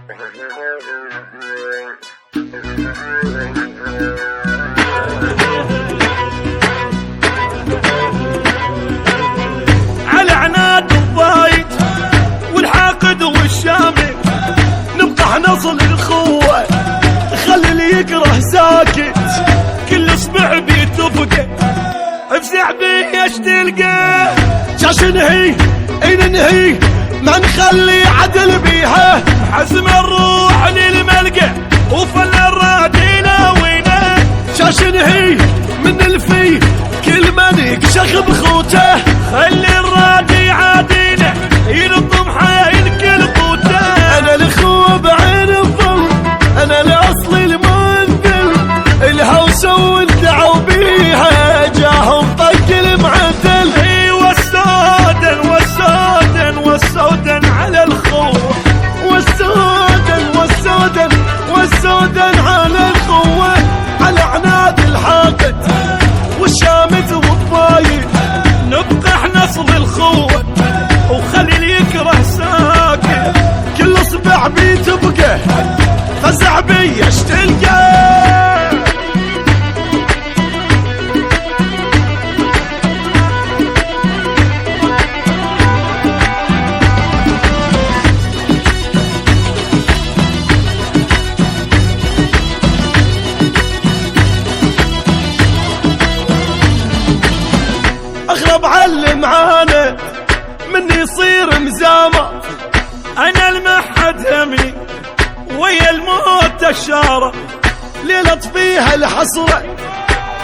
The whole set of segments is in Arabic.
على عناد الضايج والحاقد والشامل نبقى نصل الخوة، خلي اللي يكره ساكت كل اصبع بيتفقه، افزع بيه ايش تلقاه جاش نهي ننهي ما نخلي عدل بيها، حزم الروح للملقى وفن الرادينا وينه، جاش نهي من الفي كل من يكشخ بخوته، خلي الرادي عادينا ينظم حايل كل قوته، انا الاخوه بعين الظل انا الاصل المنزل، الهوسه والدعوا بيها جاهم طق المعدل، ايوه السودن والسودن والسودن على الخوه، والسودن والسودن والسودن على الخوه، على عناد الحاقد والشامت والضايج نبقى احنا نصل الخوه، وخلي اللي يكره ساكت كل اصبع بيتبقى، فزع بي ايش تلقاه اغرب علم معانا مني يصير مزامة، انا المحد همي ويا الموت الشارة، ليلة فيها الحسرة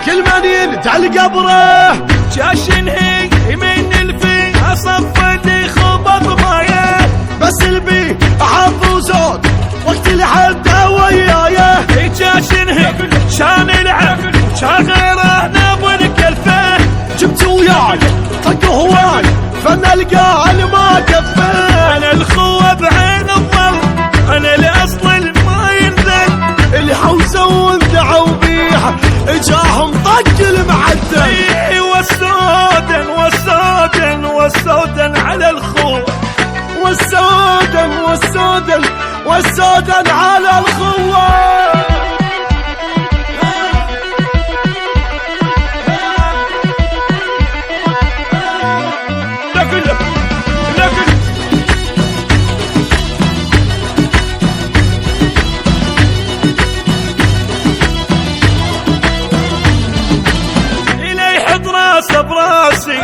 كل من يندع لقبره، جاش نهي من الفي اصف اللي خبط مايه، بس البي حظ وزود وقت الحد ويايه، جاش نهي شان العب شان غيره نبن كلفه، جبت وياي طق هواي فنلقى ما كفاه، انا الخوه بعين الظل انا الاصل ما ينزل، الحوسه وندعوا بيها جاهم طق المعدل، ايوه السودن والسودن والسودن على الخوه، والسودن والسودن والسودن على الخوه. براسي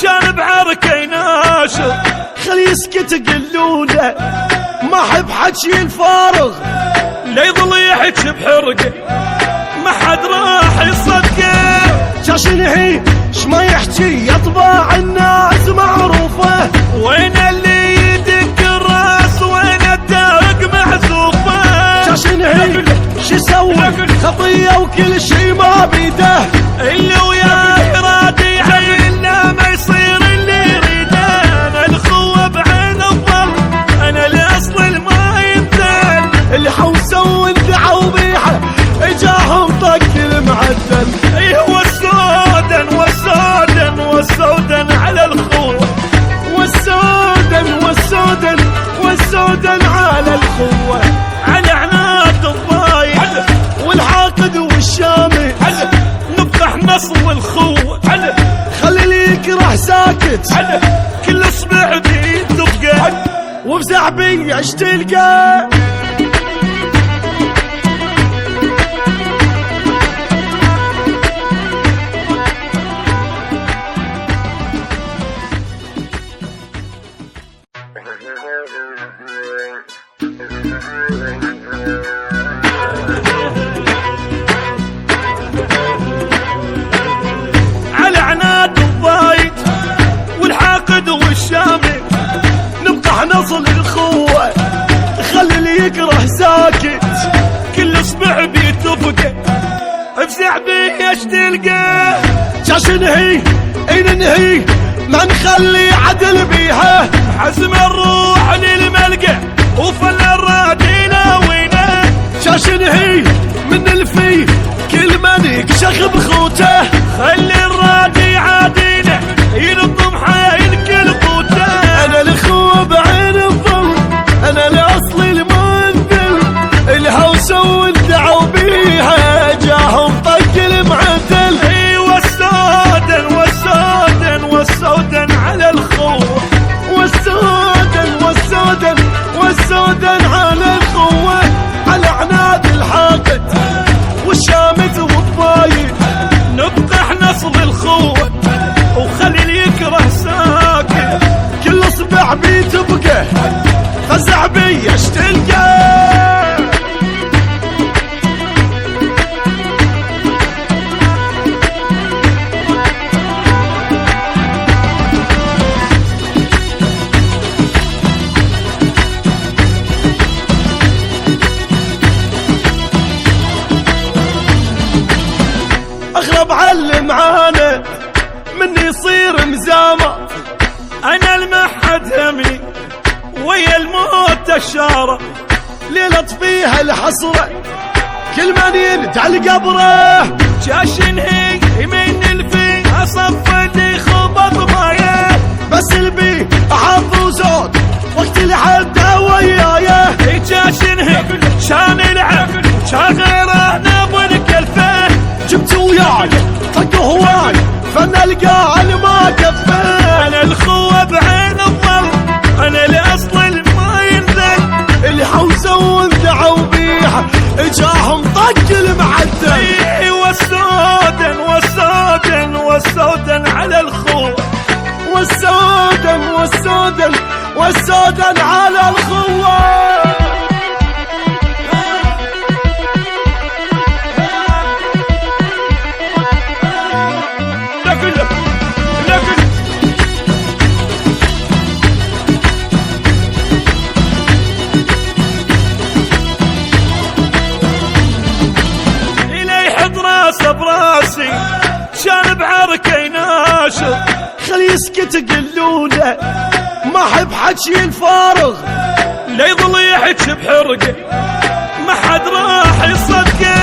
شان بعركه يناشر، خلي يسكت قلوله ما احب حكي الفارغ، لا يظل يحكي بحرقه ما حد راح يصدقه، جاش نهي شما يحكي يطبع الناس معروفه، وين اللي يدق الراس وين الداق محذوفه، جاش نهي شو يسوي خطيه وكل شي ما بيده، اللي وياه رادي عيلنا ما يصير اللي يريده، انا الخوه بعين الظل انا الاصل ما يبدل، الحوسه والدعوا بيها جاهم طق المعدل، ايوه السودن والسودن والسودن على الخوه، والسودن والسودن والسودن على الخوه، على عناد الضايج والحاقد والشامت نبقى احنا نصل الخوه، خلي اللي يكره ساكت كل اصبع بيتبقى، وافزع بي ايش تلقاه على عناد الضايج والحاقد والشامل نبقى نصل الخوة، خلي اللي يكره ساكت كل اصبع بيتفقه، افزع بيه ايش تلقاه جاش نهي ننهي ما نخلي عدل بيها، حزم الروح للملقى وفن الرادينا وينه، جاش نهي من الفي كل من يكشخ بخوته، خلي الرادي عادينا ينظم حايل كل قوته، انا الاخوه بعين الظل انا الاصل المنزل، له فزع بي اش تلقى. اغرب علم عانى مني يصير مزامة، انا المحد همي ويا الموت الشارة، ليلة فيها الحسرة كل من يندعى لقبره، جاشن هي يمين الفي اصفدي خبط مايه، بس البي احظ وزود وقت الحد ويايه، جاشن هي شان العب شان غيره نبلك الفه، جبت وياي طق هواي فنلقى على ما كفاه، انا الخوة بعين الظل انا الاصل ما ينزل، الحوسه وندعوا بيها اجاهم طق المعدل، والسودن والسودن والسودن على الخوة، والسودن والسودن والسودن على الخوة. براسي شان بعركه يناشر، خلي يسكت قلوله ما احب حكي الفارغ، لا يظل يحكي بحرقه ما حد راح يصدقه،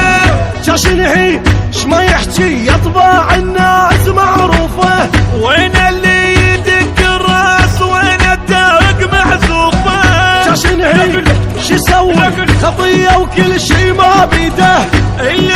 جاشن هي شما يحكي يطبع الناس معروفه، وين اللي يدق الراس وين الداق محذوفه، جاشن هي شي يسوي خطيه وكل شي ما بيده، اللي